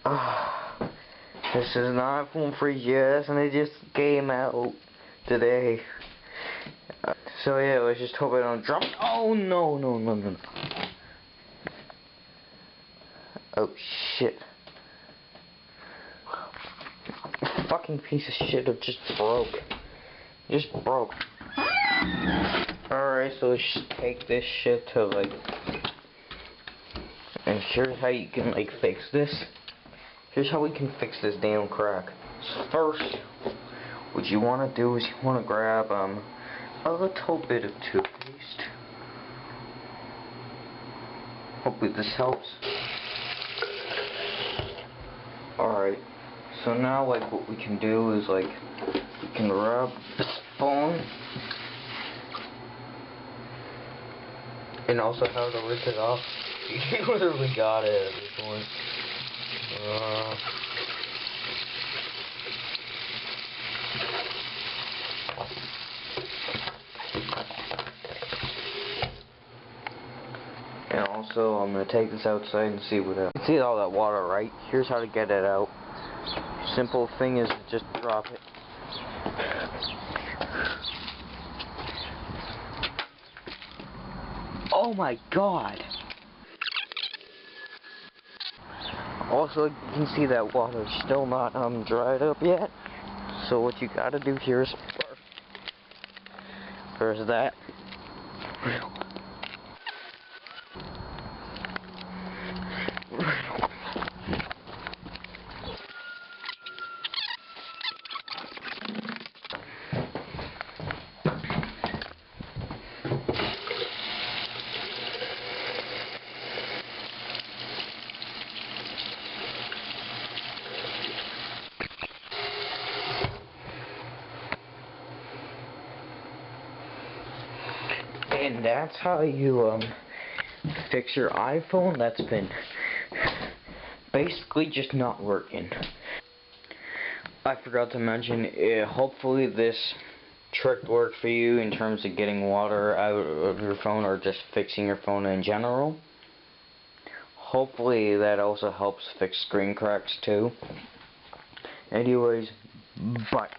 This is an iPhone 3GS and it just came out today. So yeah, let's just hope I don't drop. Oh no. Oh shit. Fucking piece of shit, it just broke. Alright, so let's just take this shit to like, and here's how you can like fix this. Here's how we can fix this damn crack. So first, what you want to do is you want to grab a little bit of toothpaste. Hopefully this helps. Alright, so now like what we can do is like, we can rub this phone. And also how to rip it off. You literally got it at this point. And also, I'm gonna take this outside and see what happens. See all that water, right? Here's how to get it out. Simple thing is just drop it. Oh my god! Also, you can see that water's still not dried up yet. So what you gotta do here is first that. And that's how you fix your iPhone that's been basically just not working. I forgot to mention, hopefully this trick worked for you in terms of getting water out of your phone or just fixing your phone in general. Hopefully that also helps fix screen cracks too. Anyways, bye.